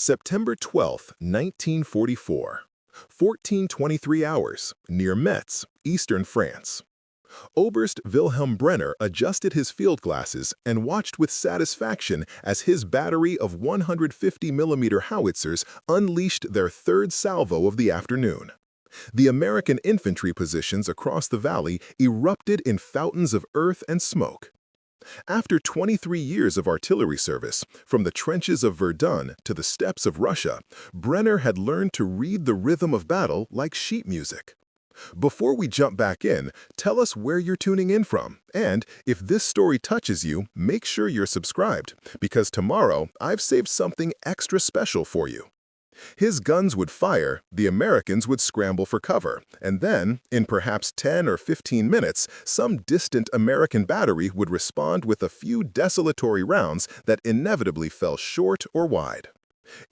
September 12, 1944. 14:23 hours, near Metz, eastern France. Oberst Wilhelm Brenner adjusted his field glasses and watched with satisfaction as his battery of 150mm howitzers unleashed their third salvo of the afternoon. The American infantry positions across the valley erupted in fountains of earth and smoke. After 23 years of artillery service, from the trenches of Verdun to the steppes of Russia, Brenner had learned to read the rhythm of battle like sheet music. Before we jump back in, tell us where you're tuning in from, and if this story touches you, make sure you're subscribed, because tomorrow I've saved something extra special for you. His guns would fire, the Americans would scramble for cover, and then, in perhaps 10 or 15 minutes, some distant American battery would respond with a few desultory rounds that inevitably fell short or wide.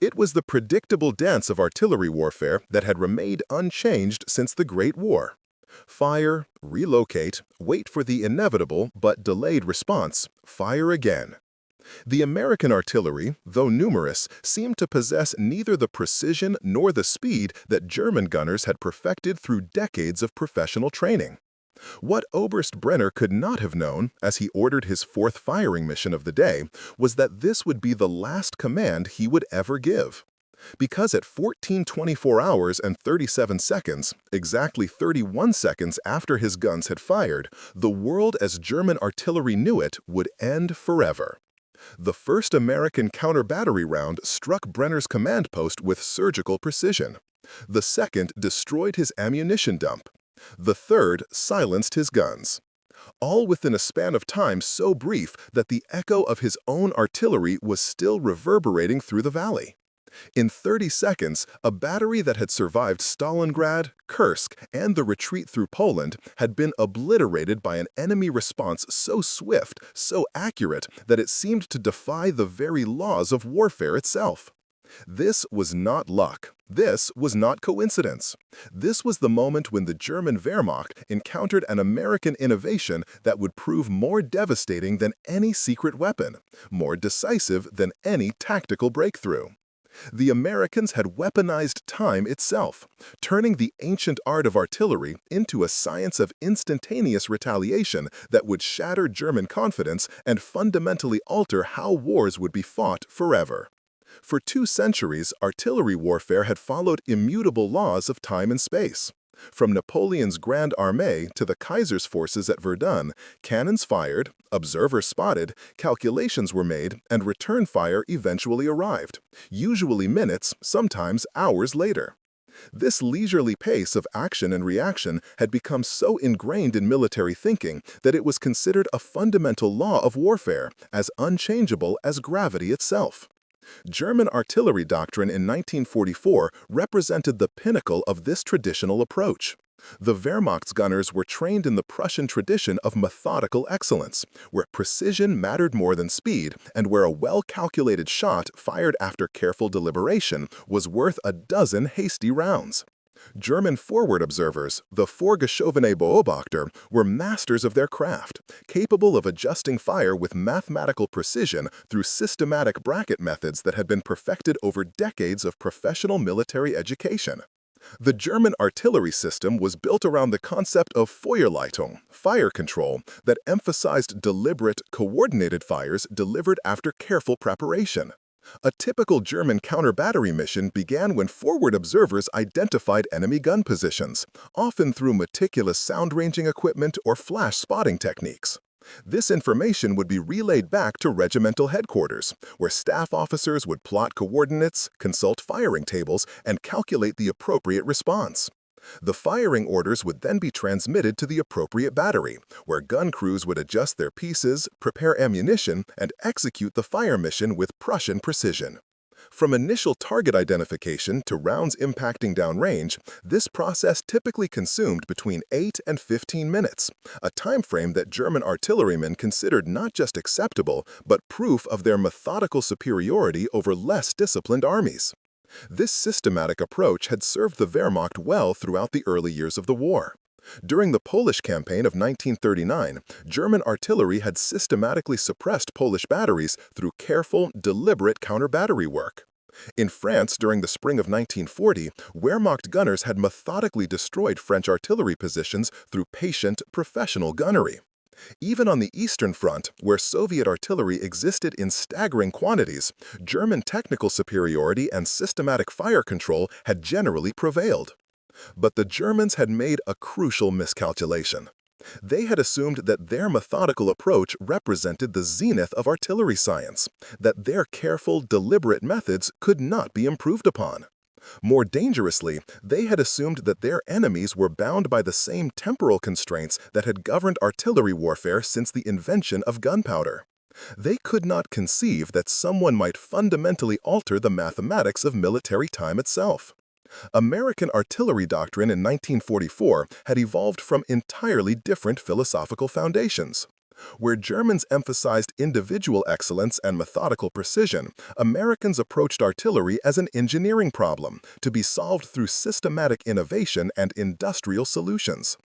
It was the predictable dance of artillery warfare that had remained unchanged since the Great War. Fire, relocate, wait for the inevitable but delayed response, fire again. The American artillery, though numerous, seemed to possess neither the precision nor the speed that German gunners had perfected through decades of professional training. What Oberst Brenner could not have known, as he ordered his fourth firing mission of the day, was that this would be the last command he would ever give. Because at 14:24 hours and 37 seconds, exactly 31 seconds after his guns had fired, the world as German artillery knew it would end forever. The first American counter-battery round struck Brenner's command post with surgical precision. The second destroyed his ammunition dump. The third silenced his guns. All within a span of time so brief that the echo of his own artillery was still reverberating through the valley. In 30 seconds, a battery that had survived Stalingrad, Kursk, and the retreat through Poland had been obliterated by an enemy response so swift, so accurate, that it seemed to defy the very laws of warfare itself. This was not luck. This was not coincidence. This was the moment when the German Wehrmacht encountered an American innovation that would prove more devastating than any secret weapon, more decisive than any tactical breakthrough. The Americans had weaponized time itself, turning the ancient art of artillery into a science of instantaneous retaliation that would shatter German confidence and fundamentally alter how wars would be fought forever. For 2 centuries, artillery warfare had followed immutable laws of time and space. From Napoleon's Grande Armée to the Kaiser's forces at Verdun, cannons fired, observers spotted, calculations were made, and return fire eventually arrived, usually minutes, sometimes hours later. This leisurely pace of action and reaction had become so ingrained in military thinking that it was considered a fundamental law of warfare, as unchangeable as gravity itself. German artillery doctrine in 1944 represented the pinnacle of this traditional approach. The Wehrmacht's gunners were trained in the Prussian tradition of methodical excellence, where precision mattered more than speed, and where a well-calculated shot fired after careful deliberation was worth a dozen hasty rounds. German forward observers, the Vorgeschobene Beobachter, were masters of their craft, capable of adjusting fire with mathematical precision through systematic bracket methods that had been perfected over decades of professional military education. The German artillery system was built around the concept of Feuerleitung, fire control, that emphasized deliberate, coordinated fires delivered after careful preparation. A typical German counter-battery mission began when forward observers identified enemy gun positions, often through meticulous sound-ranging equipment or flash spotting techniques. This information would be relayed back to regimental headquarters, where staff officers would plot coordinates, consult firing tables, and calculate the appropriate response. The firing orders would then be transmitted to the appropriate battery, where gun crews would adjust their pieces, prepare ammunition, and execute the fire mission with Prussian precision. From initial target identification to rounds impacting downrange, this process typically consumed between 8 and 15 minutes, a time frame that German artillerymen considered not just acceptable, but proof of their methodical superiority over less disciplined armies. This systematic approach had served the Wehrmacht well throughout the early years of the war. During the Polish campaign of 1939, German artillery had systematically suppressed Polish batteries through careful, deliberate counter-battery work. In France during the spring of 1940, Wehrmacht gunners had methodically destroyed French artillery positions through patient, professional gunnery. Even on the Eastern Front, where Soviet artillery existed in staggering quantities, German technical superiority and systematic fire control had generally prevailed. But the Germans had made a crucial miscalculation. They had assumed that their methodical approach represented the zenith of artillery science, that their careful, deliberate methods could not be improved upon. More dangerously, they had assumed that their enemies were bound by the same temporal constraints that had governed artillery warfare since the invention of gunpowder. They could not conceive that someone might fundamentally alter the mathematics of military time itself. American artillery doctrine in 1944 had evolved from entirely different philosophical foundations. Where Germans emphasized individual excellence and methodical precision, Americans approached artillery as an engineering problem to be solved through systematic innovation and industrial solutions.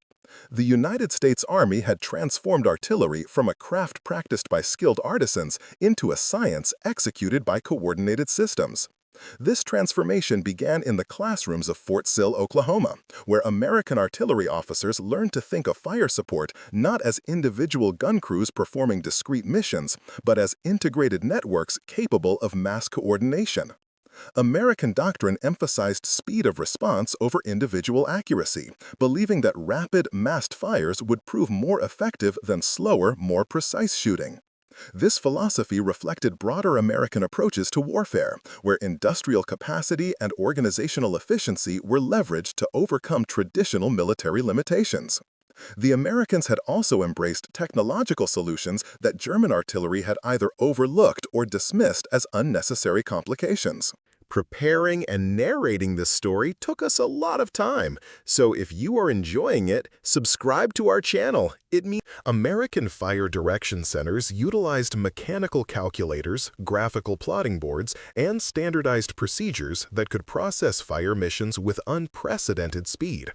The United States Army had transformed artillery from a craft practiced by skilled artisans into a science executed by coordinated systems. This transformation began in the classrooms of Fort Sill, Oklahoma, where American artillery officers learned to think of fire support not as individual gun crews performing discrete missions, but as integrated networks capable of mass coordination. American doctrine emphasized speed of response over individual accuracy, believing that rapid, massed fires would prove more effective than slower, more precise shooting. This philosophy reflected broader American approaches to warfare, where industrial capacity and organizational efficiency were leveraged to overcome traditional military limitations. The Americans had also embraced technological solutions that German artillery had either overlooked or dismissed as unnecessary complications. Preparing and narrating this story took us a lot of time, so if you are enjoying it, subscribe to our channel. It means American fire direction centers utilized mechanical calculators, graphical plotting boards, and standardized procedures that could process fire missions with unprecedented speed.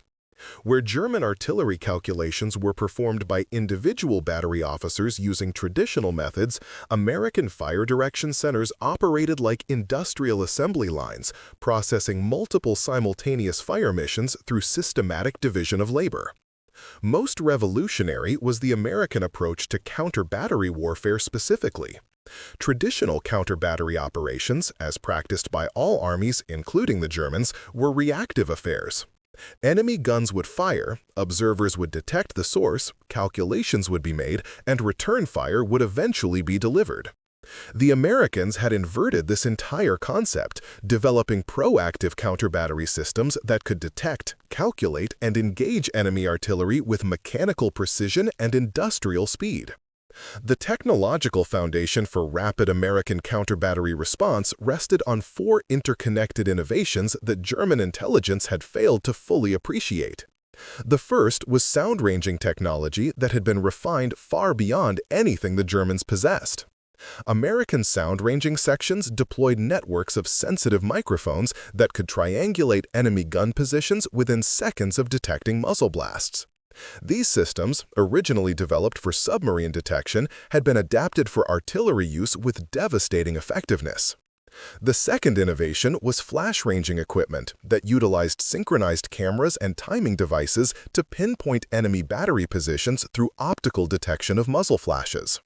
Where German artillery calculations were performed by individual battery officers using traditional methods, American fire direction centers operated like industrial assembly lines, processing multiple simultaneous fire missions through systematic division of labor. Most revolutionary was the American approach to counter-battery warfare specifically. Traditional counter-battery operations, as practiced by all armies, including the Germans, were reactive affairs. Enemy guns would fire, observers would detect the source, calculations would be made, and return fire would eventually be delivered. The Americans had inverted this entire concept, developing proactive counter-battery systems that could detect, calculate, and engage enemy artillery with mechanical precision and industrial speed. The technological foundation for rapid American counter-battery response rested on four interconnected innovations that German intelligence had failed to fully appreciate. The first was sound-ranging technology that had been refined far beyond anything the Germans possessed. American sound-ranging sections deployed networks of sensitive microphones that could triangulate enemy gun positions within seconds of detecting muzzle blasts. These systems, originally developed for submarine detection, had been adapted for artillery use with devastating effectiveness. The second innovation was flash-ranging equipment that utilized synchronized cameras and timing devices to pinpoint enemy battery positions through optical detection of muzzle flashes.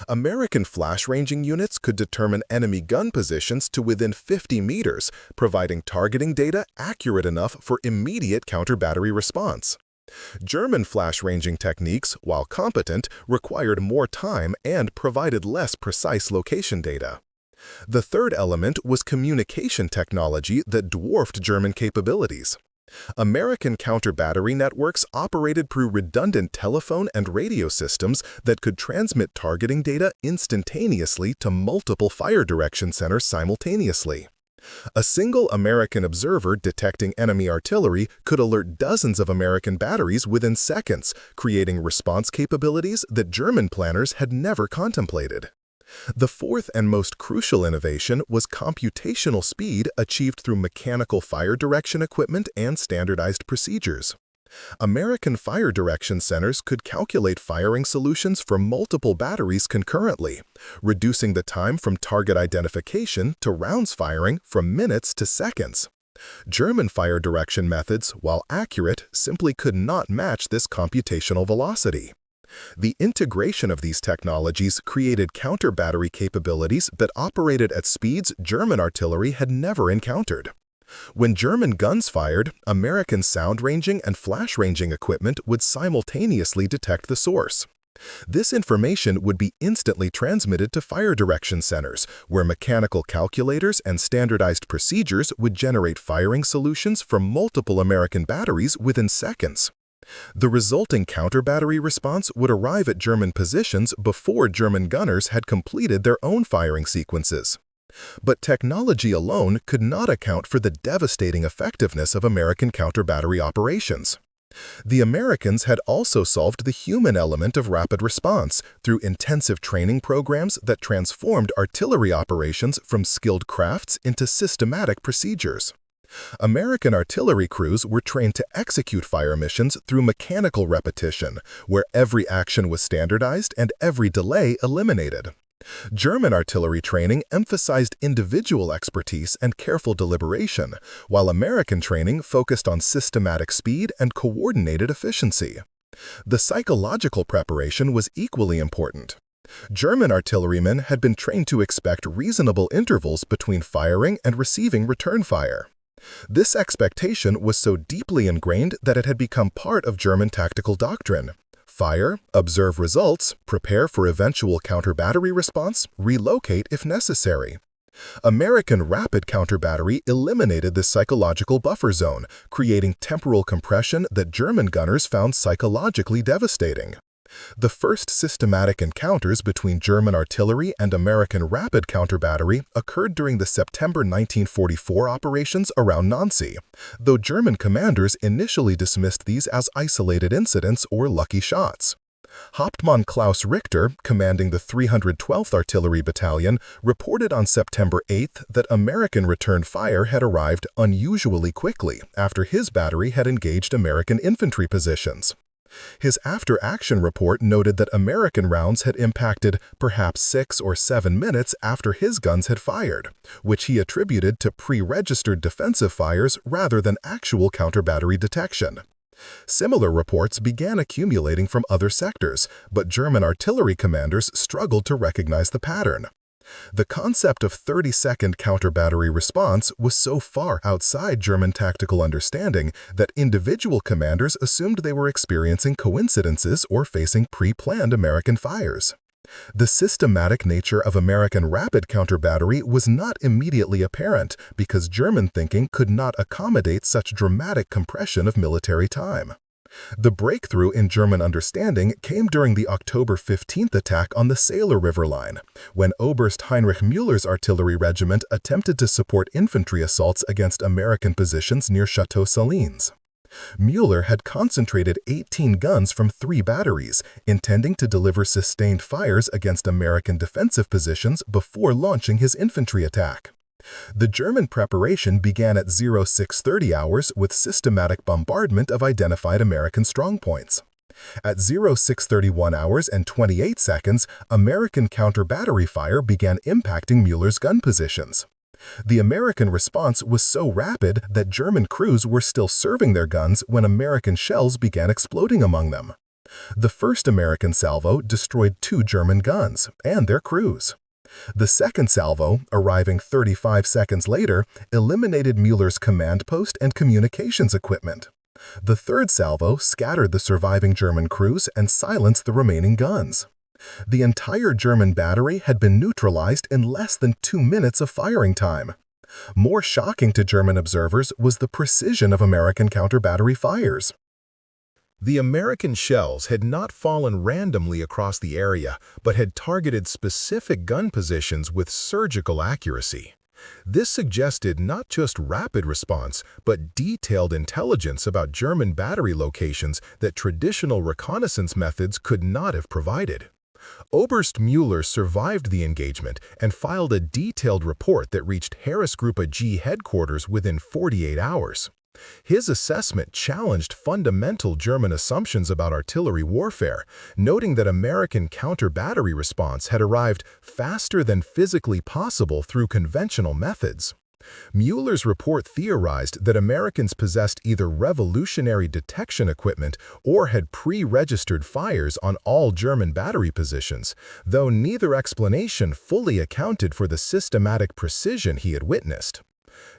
American flash-ranging units could determine enemy gun positions to within 50 meters, providing targeting data accurate enough for immediate counter-battery response. German flash-ranging techniques, while competent, required more time and provided less precise location data. The third element was communication technology that dwarfed German capabilities. American counter-battery networks operated through redundant telephone and radio systems that could transmit targeting data instantaneously to multiple fire direction centers simultaneously. A single American observer detecting enemy artillery could alert dozens of American batteries within seconds, creating response capabilities that German planners had never contemplated. The fourth and most crucial innovation was computational speed achieved through mechanical fire direction equipment and standardized procedures. American fire direction centers could calculate firing solutions for multiple batteries concurrently, reducing the time from target identification to rounds firing from minutes to seconds. German fire direction methods, while accurate, simply could not match this computational velocity. The integration of these technologies created counter-battery capabilities that operated at speeds German artillery had never encountered. When German guns fired, American sound-ranging and flash-ranging equipment would simultaneously detect the source. This information would be instantly transmitted to fire direction centers, where mechanical calculators and standardized procedures would generate firing solutions from multiple American batteries within seconds. The resulting counter-battery response would arrive at German positions before German gunners had completed their own firing sequences. But technology alone could not account for the devastating effectiveness of American counter-battery operations. The Americans had also solved the human element of rapid response through intensive training programs that transformed artillery operations from skilled crafts into systematic procedures. American artillery crews were trained to execute fire missions through mechanical repetition, where every action was standardized and every delay eliminated. German artillery training emphasized individual expertise and careful deliberation, while American training focused on systematic speed and coordinated efficiency. The psychological preparation was equally important. German artillerymen had been trained to expect reasonable intervals between firing and receiving return fire. This expectation was so deeply ingrained that it had become part of German tactical doctrine. Fire, observe results, prepare for eventual counter-battery response, relocate if necessary. American rapid counter-battery eliminated this psychological buffer zone, creating temporal compression that German gunners found psychologically devastating. The first systematic encounters between German artillery and American rapid counter-battery occurred during the September 1944 operations around Nancy, though German commanders initially dismissed these as isolated incidents or lucky shots. Hauptmann Klaus Richter, commanding the 312th Artillery Battalion, reported on September 8 that American return fire had arrived unusually quickly after his battery had engaged American infantry positions. His after-action report noted that American rounds had impacted perhaps 6 or 7 minutes after his guns had fired, which he attributed to pre-registered defensive fires rather than actual counter-battery detection. Similar reports began accumulating from other sectors, but German artillery commanders struggled to recognize the pattern. The concept of 30-second counter-battery response was so far outside German tactical understanding that individual commanders assumed they were experiencing coincidences or facing pre-planned American fires. The systematic nature of American rapid counter-battery was not immediately apparent because German thinking could not accommodate such dramatic compression of military time. The breakthrough in German understanding came during the October 15th attack on the Saale River Line, when Oberst Heinrich Müller's artillery regiment attempted to support infantry assaults against American positions near Chateau Salins. Müller had concentrated 18 guns from 3 batteries, intending to deliver sustained fires against American defensive positions before launching his infantry attack. The German preparation began at 0630 hours with systematic bombardment of identified American strongpoints. At 0631 hours and 28 seconds, American counter-battery fire began impacting Müller's gun positions. The American response was so rapid that German crews were still serving their guns when American shells began exploding among them. The first American salvo destroyed 2 German guns and their crews. The second salvo, arriving 35 seconds later, eliminated Müller's command post and communications equipment. The third salvo scattered the surviving German crews and silenced the remaining guns. The entire German battery had been neutralized in less than 2 minutes of firing time. More shocking to German observers was the precision of American counter-battery fires. The American shells had not fallen randomly across the area, but had targeted specific gun positions with surgical accuracy. This suggested not just rapid response, but detailed intelligence about German battery locations that traditional reconnaissance methods could not have provided. Oberst Müller survived the engagement and filed a detailed report that reached Heeresgruppe G headquarters within 48 hours. His assessment challenged fundamental German assumptions about artillery warfare, noting that American counter-battery response had arrived faster than physically possible through conventional methods. Mueller's report theorized that Americans possessed either revolutionary detection equipment or had pre-registered fires on all German battery positions, though neither explanation fully accounted for the systematic precision he had witnessed.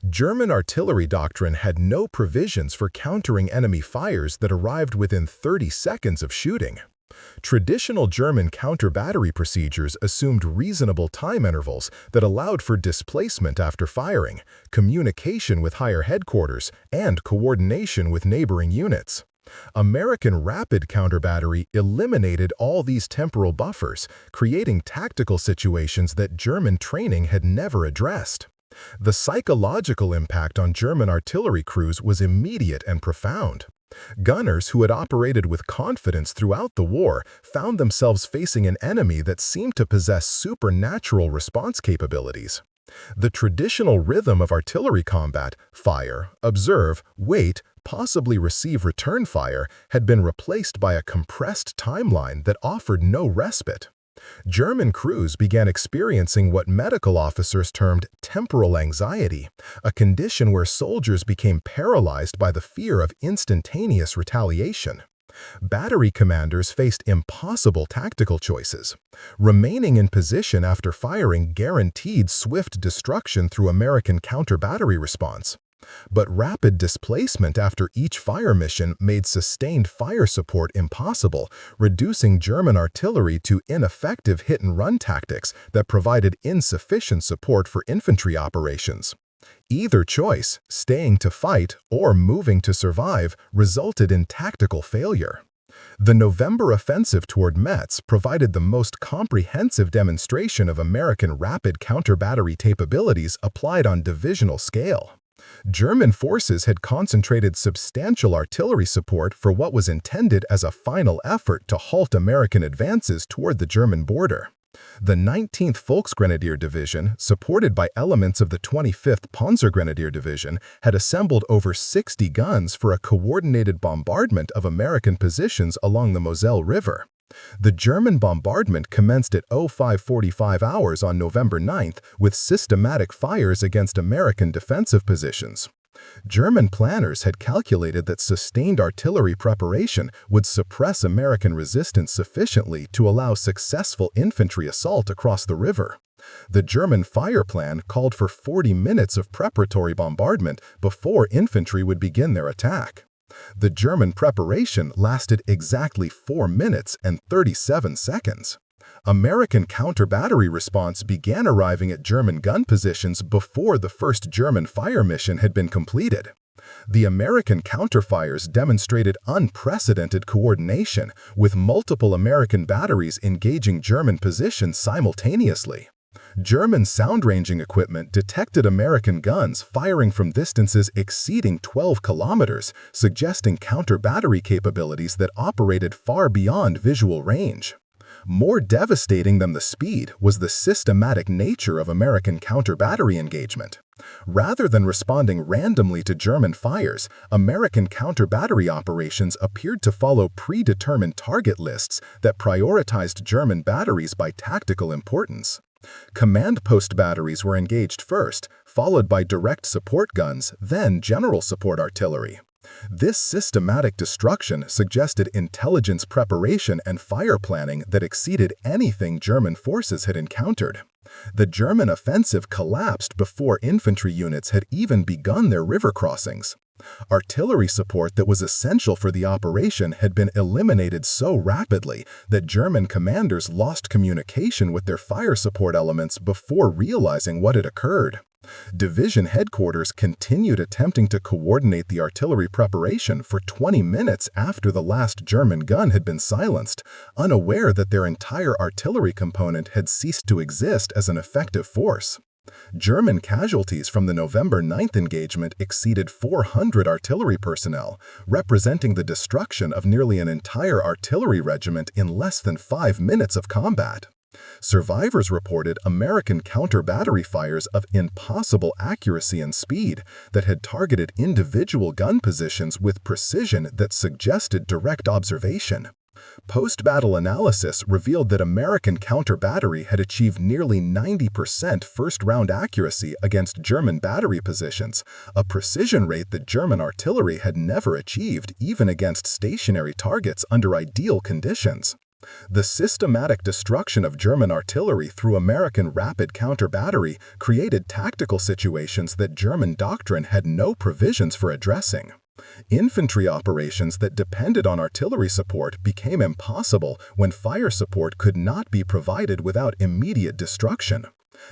German artillery doctrine had no provisions for countering enemy fires that arrived within 30 seconds of shooting. Traditional German counter-battery procedures assumed reasonable time intervals that allowed for displacement after firing, communication with higher headquarters, and coordination with neighboring units. American rapid counter-battery eliminated all these temporal buffers, creating tactical situations that German training had never addressed. The psychological impact on German artillery crews was immediate and profound. Gunners who had operated with confidence throughout the war found themselves facing an enemy that seemed to possess supernatural response capabilities. The traditional rhythm of artillery combat, fire, observe, wait, possibly receive return fire, had been replaced by a compressed timeline that offered no respite. German crews began experiencing what medical officers termed temporal anxiety, a condition where soldiers became paralyzed by the fear of instantaneous retaliation. Battery commanders faced impossible tactical choices. Remaining in position after firing guaranteed swift destruction through American counter-battery response. But rapid displacement after each fire mission made sustained fire support impossible, reducing German artillery to ineffective hit-and-run tactics that provided insufficient support for infantry operations. Either choice, staying to fight or moving to survive, resulted in tactical failure. The November offensive toward Metz provided the most comprehensive demonstration of American rapid counter-battery capabilities applied on divisional scale. German forces had concentrated substantial artillery support for what was intended as a final effort to halt American advances toward the German border. The 19th Volksgrenadier Division, supported by elements of the 25th Panzergrenadier Division, had assembled over 60 guns for a coordinated bombardment of American positions along the Moselle River. The German bombardment commenced at 05:45 hours on November 9th with systematic fires against American defensive positions. German planners had calculated that sustained artillery preparation would suppress American resistance sufficiently to allow successful infantry assault across the river. The German fire plan called for 40 minutes of preparatory bombardment before infantry would begin their attack. The German preparation lasted exactly 4 minutes and 37 seconds. American counter-battery response began arriving at German gun positions before the first German fire mission had been completed. The American counterfires demonstrated unprecedented coordination, with multiple American batteries engaging German positions simultaneously. German sound-ranging equipment detected American guns firing from distances exceeding 12 kilometers, suggesting counter-battery capabilities that operated far beyond visual range. More devastating than the speed was the systematic nature of American counter-battery engagement. Rather than responding randomly to German fires, American counter-battery operations appeared to follow predetermined target lists that prioritized German batteries by tactical importance. Command post batteries were engaged first, followed by direct support guns, then general support artillery. This systematic destruction suggested intelligence preparation and fire planning that exceeded anything German forces had encountered. The German offensive collapsed before infantry units had even begun their river crossings. Artillery support that was essential for the operation had been eliminated so rapidly that German commanders lost communication with their fire support elements before realizing what had occurred. Division headquarters continued attempting to coordinate the artillery preparation for 20 minutes after the last German gun had been silenced, unaware that their entire artillery component had ceased to exist as an effective force. German casualties from the November 9th engagement exceeded 400 artillery personnel, representing the destruction of nearly an entire artillery regiment in less than 5 minutes of combat. Survivors reported American counter-battery fires of impossible accuracy and speed that had targeted individual gun positions with precision that suggested direct observation. Post-battle analysis revealed that American counter-battery had achieved nearly 90% first-round accuracy against German battery positions, a precision rate that German artillery had never achieved even against stationary targets under ideal conditions. The systematic destruction of German artillery through American rapid counter-battery created tactical situations that German doctrine had no provisions for addressing. Infantry operations that depended on artillery support became impossible when fire support could not be provided without immediate destruction.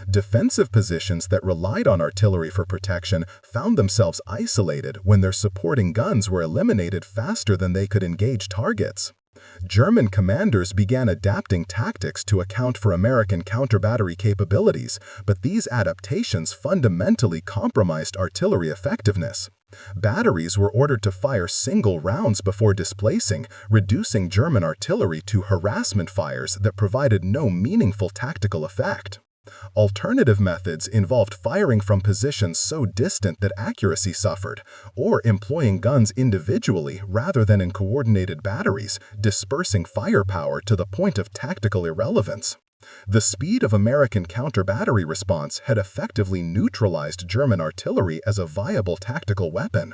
Defensive positions that relied on artillery for protection found themselves isolated when their supporting guns were eliminated faster than they could engage targets. German commanders began adapting tactics to account for American counter-battery capabilities, but these adaptations fundamentally compromised artillery effectiveness. Batteries were ordered to fire single rounds before displacing, reducing German artillery to harassment fires that provided no meaningful tactical effect. Alternative methods involved firing from positions so distant that accuracy suffered, or employing guns individually rather than in coordinated batteries, dispersing firepower to the point of tactical irrelevance. The speed of American counter-battery response had effectively neutralized German artillery as a viable tactical weapon.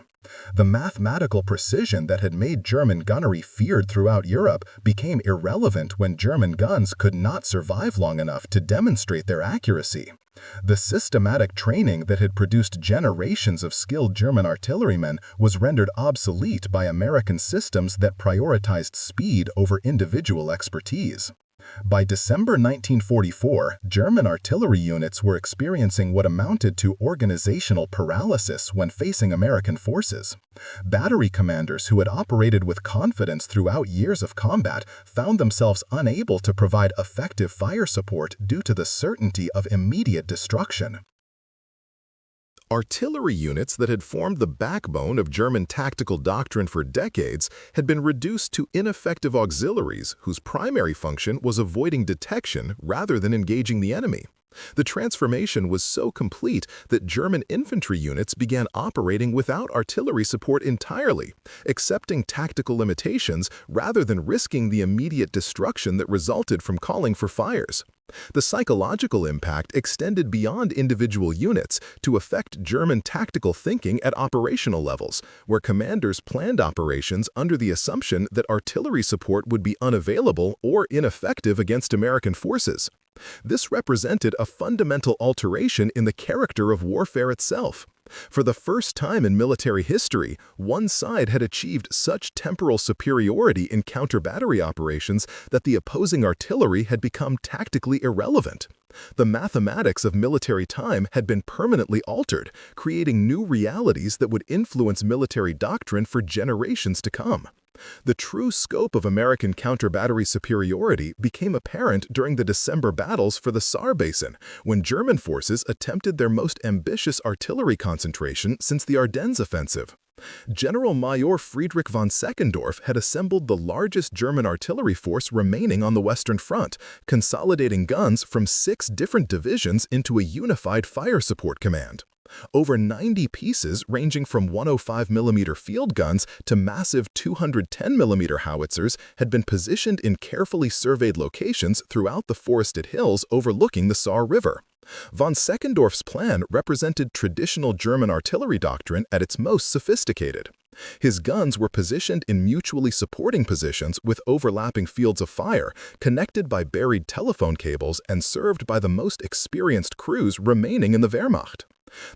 The mathematical precision that had made German gunnery feared throughout Europe became irrelevant when German guns could not survive long enough to demonstrate their accuracy. The systematic training that had produced generations of skilled German artillerymen was rendered obsolete by American systems that prioritized speed over individual expertise. By December 1944, German artillery units were experiencing what amounted to organizational paralysis when facing American forces. Battery commanders who had operated with confidence throughout years of combat found themselves unable to provide effective fire support due to the certainty of immediate destruction. Artillery units that had formed the backbone of German tactical doctrine for decades had been reduced to ineffective auxiliaries whose primary function was avoiding detection rather than engaging the enemy. The transformation was so complete that German infantry units began operating without artillery support entirely, accepting tactical limitations rather than risking the immediate destruction that resulted from calling for fires. The psychological impact extended beyond individual units to affect German tactical thinking at operational levels, where commanders planned operations under the assumption that artillery support would be unavailable or ineffective against American forces. This represented a fundamental alteration in the character of warfare itself. For the first time in military history, one side had achieved such temporal superiority in counter-battery operations that the opposing artillery had become tactically irrelevant. The mathematics of military time had been permanently altered, creating new realities that would influence military doctrine for generations to come. The true scope of American counter-battery superiority became apparent during the December battles for the Saar Basin, when German forces attempted their most ambitious artillery concentration since the Ardennes offensive. General-Major Friedrich von Seckendorf had assembled the largest German artillery force remaining on the Western Front, consolidating guns from 6 different divisions into a unified fire support command. Over 90 pieces ranging from 105mm field guns to massive 210mm howitzers had been positioned in carefully surveyed locations throughout the forested hills overlooking the Saar River. Von Seckendorf's plan represented traditional German artillery doctrine at its most sophisticated. His guns were positioned in mutually supporting positions with overlapping fields of fire, connected by buried telephone cables and served by the most experienced crews remaining in the Wehrmacht.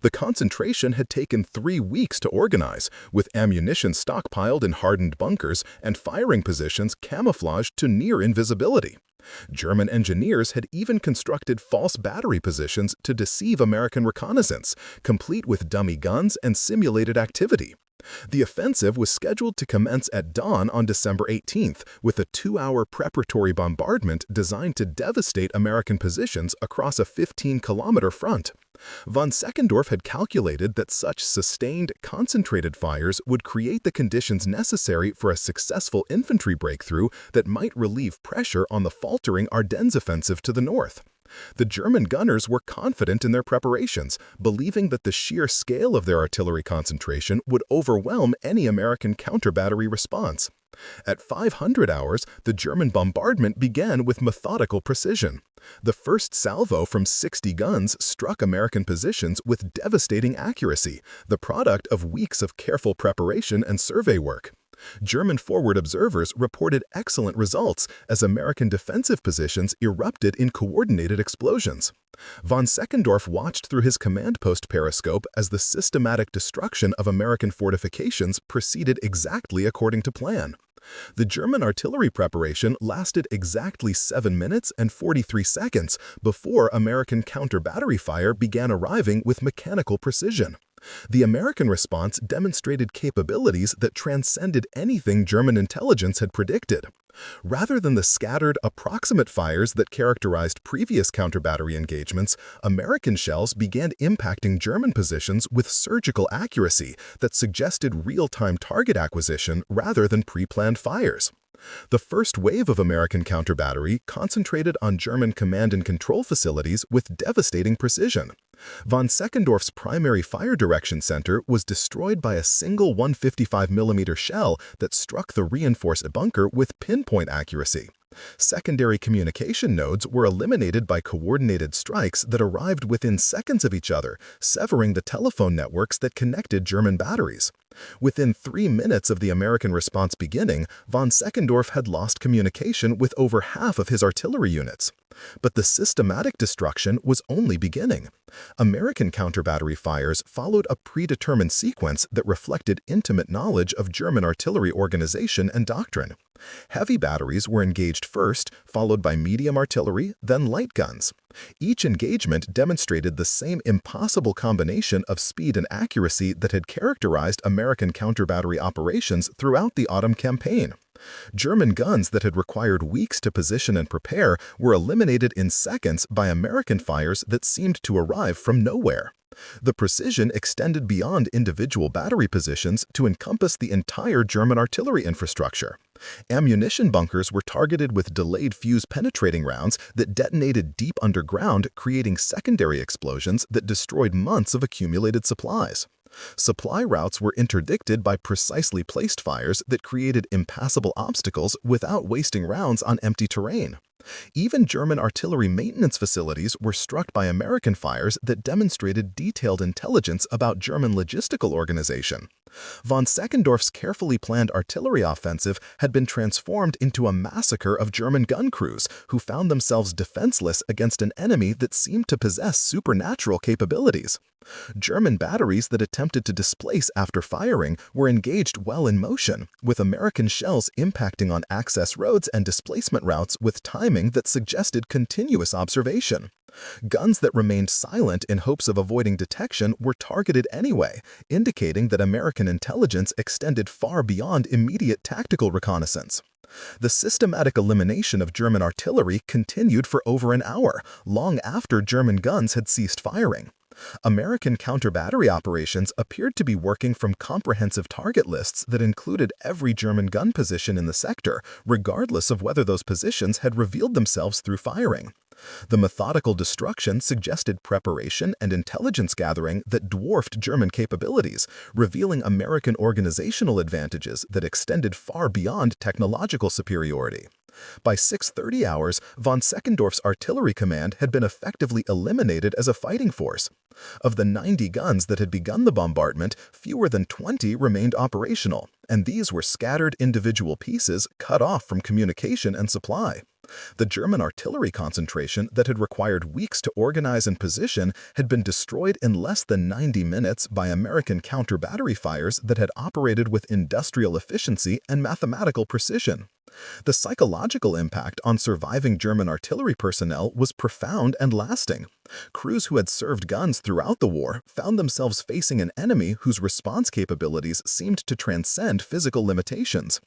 The concentration had taken 3 weeks to organize, with ammunition stockpiled in hardened bunkers and firing positions camouflaged to near invisibility. German engineers had even constructed false battery positions to deceive American reconnaissance, complete with dummy guns and simulated activity. The offensive was scheduled to commence at dawn on December 18th, with a 2-hour preparatory bombardment designed to devastate American positions across a 15-kilometer front. Von Seckendorf had calculated that such sustained, concentrated fires would create the conditions necessary for a successful infantry breakthrough that might relieve pressure on the faltering Ardennes offensive to the north. The German gunners were confident in their preparations, believing that the sheer scale of their artillery concentration would overwhelm any American counter-battery response. At 500 hours, the German bombardment began with methodical precision. The first salvo from 60 guns struck American positions with devastating accuracy, the product of weeks of careful preparation and survey work. German forward observers reported excellent results as American defensive positions erupted in coordinated explosions. Von Seckendorf watched through his command post periscope as the systematic destruction of American fortifications proceeded exactly according to plan. The German artillery preparation lasted exactly 7 minutes and 43 seconds before American counter-battery fire began arriving with mechanical precision. The American response demonstrated capabilities that transcended anything German intelligence had predicted. Rather than the scattered, approximate fires that characterized previous counter-battery engagements, American shells began impacting German positions with surgical accuracy that suggested real-time target acquisition rather than pre-planned fires. The first wave of American counter-battery concentrated on German command and control facilities with devastating precision. Von Seckendorf's primary fire direction center was destroyed by a single 155mm shell that struck the reinforced bunker with pinpoint accuracy. Secondary communication nodes were eliminated by coordinated strikes that arrived within seconds of each other, severing the telephone networks that connected German batteries. Within 3 minutes of the American response beginning, von Seckendorf had lost communication with over half of his artillery units. But the systematic destruction was only beginning. American counter-battery fires followed a predetermined sequence that reflected intimate knowledge of German artillery organization and doctrine. Heavy batteries were engaged first, followed by medium artillery, then light guns. Each engagement demonstrated the same impossible combination of speed and accuracy that had characterized American counter-battery operations throughout the autumn campaign. German guns that had required weeks to position and prepare were eliminated in seconds by American fires that seemed to arrive from nowhere. The precision extended beyond individual battery positions to encompass the entire German artillery infrastructure. Ammunition bunkers were targeted with delayed fuse-penetrating rounds that detonated deep underground, creating secondary explosions that destroyed months of accumulated supplies. Supply routes were interdicted by precisely placed fires that created impassable obstacles without wasting rounds on empty terrain. Even German artillery maintenance facilities were struck by American fires that demonstrated detailed intelligence about German logistical organization. Von Seckendorf's carefully planned artillery offensive had been transformed into a massacre of German gun crews who found themselves defenseless against an enemy that seemed to possess supernatural capabilities. German batteries that attempted to displace after firing were engaged well in motion, with American shells impacting on access roads and displacement routes with timing that suggested continuous observation. Guns that remained silent in hopes of avoiding detection were targeted anyway, indicating that American intelligence extended far beyond immediate tactical reconnaissance. The systematic elimination of German artillery continued for over an hour, long after German guns had ceased firing. American counter-battery operations appeared to be working from comprehensive target lists that included every German gun position in the sector, regardless of whether those positions had revealed themselves through firing. The methodical destruction suggested preparation and intelligence gathering that dwarfed German capabilities, revealing American organizational advantages that extended far beyond technological superiority. By 6:30 hours, von Seckendorf's artillery command had been effectively eliminated as a fighting force. Of the 90 guns that had begun the bombardment, fewer than 20 remained operational, and these were scattered individual pieces cut off from communication and supply. The German artillery concentration that had required weeks to organize and position had been destroyed in less than 90 minutes by American counter-battery fires that had operated with industrial efficiency and mathematical precision. The psychological impact on surviving German artillery personnel was profound and lasting. Crews who had served guns throughout the war found themselves facing an enemy whose response capabilities seemed to transcend physical limitations.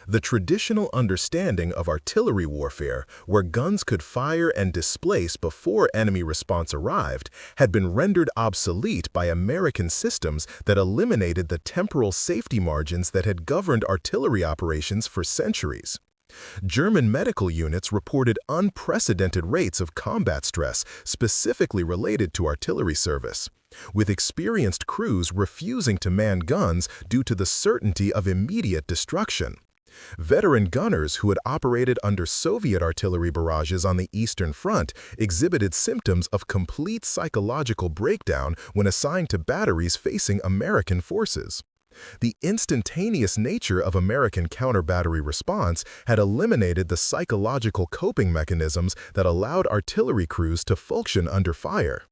The traditional understanding of artillery warfare, where guns could fire and displace before enemy response arrived, had been rendered obsolete by American systems that eliminated the temporal safety margins that had governed artillery operations for centuries. German medical units reported unprecedented rates of combat stress specifically related to artillery service, with experienced crews refusing to man guns due to the certainty of immediate destruction. Veteran gunners who had operated under Soviet artillery barrages on the Eastern Front exhibited symptoms of complete psychological breakdown when assigned to batteries facing American forces. The instantaneous nature of American counter-battery response had eliminated the psychological coping mechanisms that allowed artillery crews to function under fire.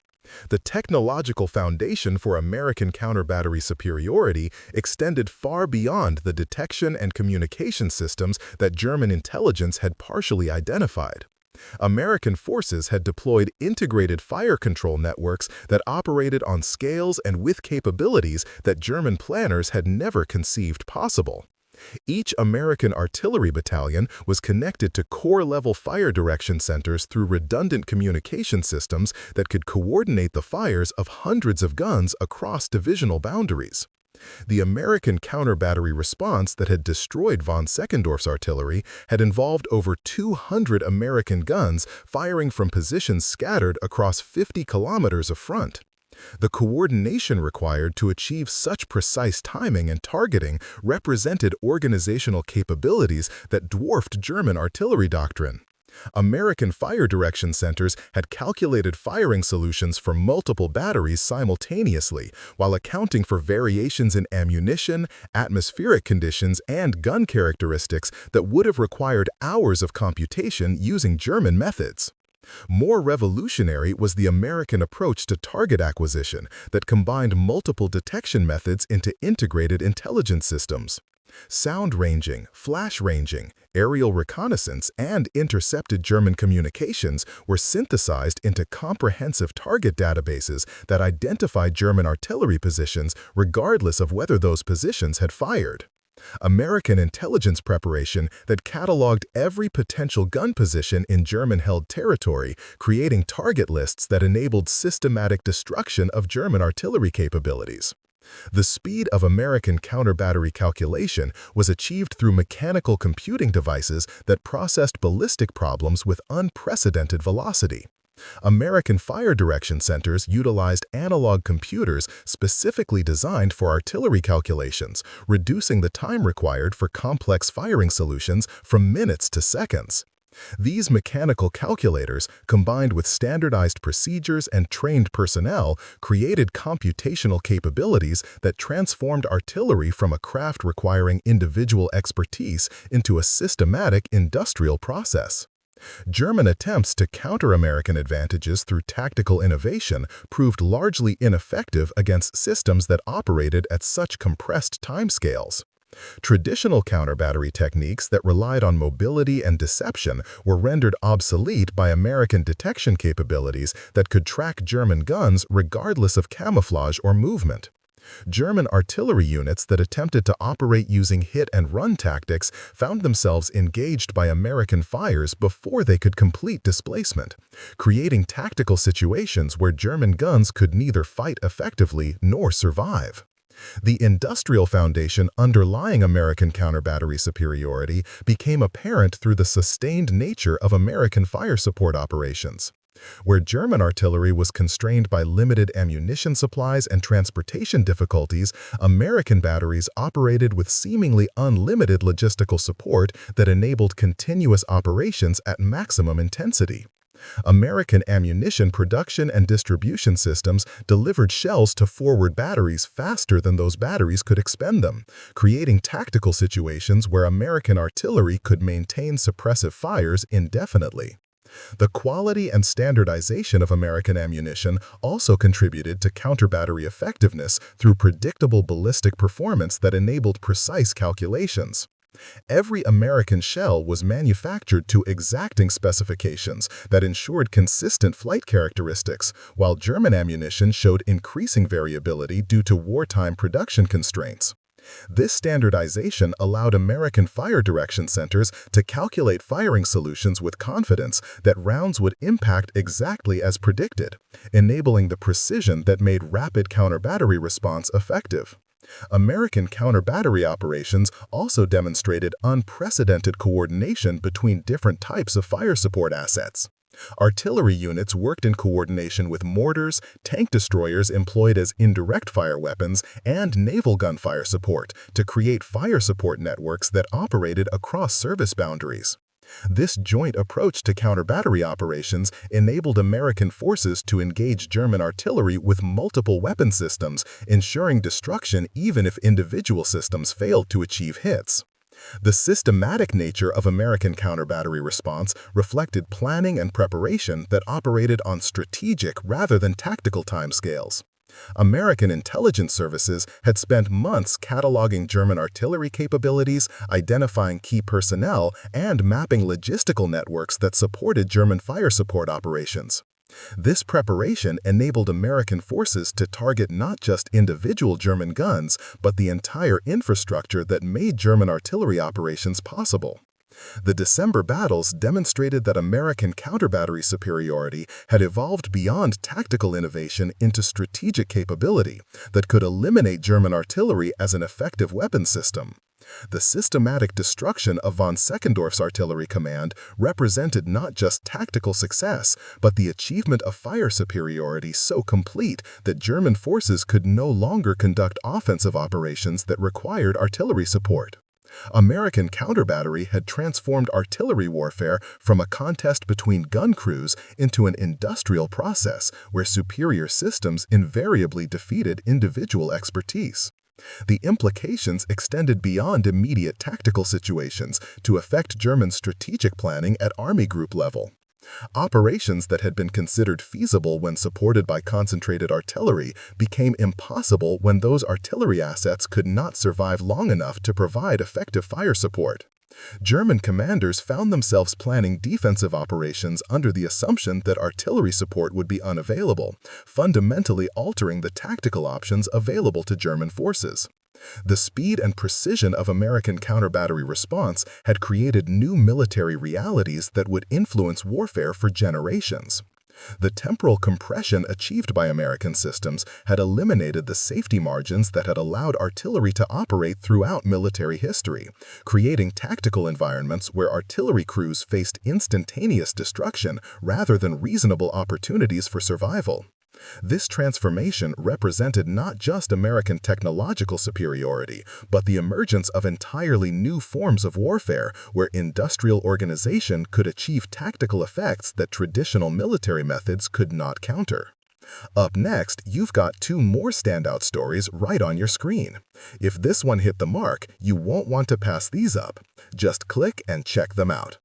The technological foundation for American counter-battery superiority extended far beyond the detection and communication systems that German intelligence had partially identified. American forces had deployed integrated fire control networks that operated on scales and with capabilities that German planners had never conceived possible. Each American artillery battalion was connected to corps-level fire direction centers through redundant communication systems that could coordinate the fires of hundreds of guns across divisional boundaries. The American counter-battery response that had destroyed von Seckendorf's artillery had involved over 200 American guns firing from positions scattered across 50 kilometers of front. The coordination required to achieve such precise timing and targeting represented organizational capabilities that dwarfed German artillery doctrine. American fire direction centers had calculated firing solutions for multiple batteries simultaneously, while accounting for variations in ammunition, atmospheric conditions, and gun characteristics that would have required hours of computation using German methods. More revolutionary was the American approach to target acquisition that combined multiple detection methods into integrated intelligence systems. Sound ranging, flash ranging, aerial reconnaissance, and intercepted German communications were synthesized into comprehensive target databases that identified German artillery positions regardless of whether those positions had fired. American intelligence preparation that cataloged every potential gun position in German-held territory, creating target lists that enabled systematic destruction of German artillery capabilities. The speed of American counter-battery calculation was achieved through mechanical computing devices that processed ballistic problems with unprecedented velocity. American fire direction centers utilized analog computers specifically designed for artillery calculations, reducing the time required for complex firing solutions from minutes to seconds. These mechanical calculators, combined with standardized procedures and trained personnel, created computational capabilities that transformed artillery from a craft requiring individual expertise into a systematic industrial process. German attempts to counter American advantages through tactical innovation proved largely ineffective against systems that operated at such compressed timescales. Traditional counter-battery techniques that relied on mobility and deception were rendered obsolete by American detection capabilities that could track German guns regardless of camouflage or movement. German artillery units that attempted to operate using hit-and-run tactics found themselves engaged by American fires before they could complete displacement, creating tactical situations where German guns could neither fight effectively nor survive. The industrial foundation underlying American counter-battery superiority became apparent through the sustained nature of American fire support operations. Where German artillery was constrained by limited ammunition supplies and transportation difficulties, American batteries operated with seemingly unlimited logistical support that enabled continuous operations at maximum intensity. American ammunition production and distribution systems delivered shells to forward batteries faster than those batteries could expend them, creating tactical situations where American artillery could maintain suppressive fires indefinitely. The quality and standardization of American ammunition also contributed to counter-battery effectiveness through predictable ballistic performance that enabled precise calculations. Every American shell was manufactured to exacting specifications that ensured consistent flight characteristics, while German ammunition showed increasing variability due to wartime production constraints. This standardization allowed American fire direction centers to calculate firing solutions with confidence that rounds would impact exactly as predicted, enabling the precision that made rapid counter-battery response effective. American counter-battery operations also demonstrated unprecedented coordination between different types of fire support assets. Artillery units worked in coordination with mortars, tank destroyers employed as indirect fire weapons, and naval gunfire support to create fire support networks that operated across service boundaries. This joint approach to counter-battery operations enabled American forces to engage German artillery with multiple weapon systems, ensuring destruction even if individual systems failed to achieve hits. The systematic nature of American counter-battery response reflected planning and preparation that operated on strategic rather than tactical timescales. American intelligence services had spent months cataloging German artillery capabilities, identifying key personnel, and mapping logistical networks that supported German fire support operations. This preparation enabled American forces to target not just individual German guns, but the entire infrastructure that made German artillery operations possible. The December battles demonstrated that American counter-battery superiority had evolved beyond tactical innovation into strategic capability that could eliminate German artillery as an effective weapon system. The systematic destruction of von Seckendorf's artillery command represented not just tactical success, but the achievement of fire superiority so complete that German forces could no longer conduct offensive operations that required artillery support. American counter-battery had transformed artillery warfare from a contest between gun crews into an industrial process where superior systems invariably defeated individual expertise. The implications extended beyond immediate tactical situations to affect German strategic planning at army group level. Operations that had been considered feasible when supported by concentrated artillery became impossible when those artillery assets could not survive long enough to provide effective fire support. German commanders found themselves planning defensive operations under the assumption that artillery support would be unavailable, fundamentally altering the tactical options available to German forces. The speed and precision of American counter-battery response had created new military realities that would influence warfare for generations. The temporal compression achieved by American systems had eliminated the safety margins that had allowed artillery to operate throughout military history, creating tactical environments where artillery crews faced instantaneous destruction rather than reasonable opportunities for survival. This transformation represented not just American technological superiority, but the emergence of entirely new forms of warfare where industrial organization could achieve tactical effects that traditional military methods could not counter. Up next, you've got two more standout stories right on your screen. If this one hit the mark, you won't want to pass these up. Just click and check them out.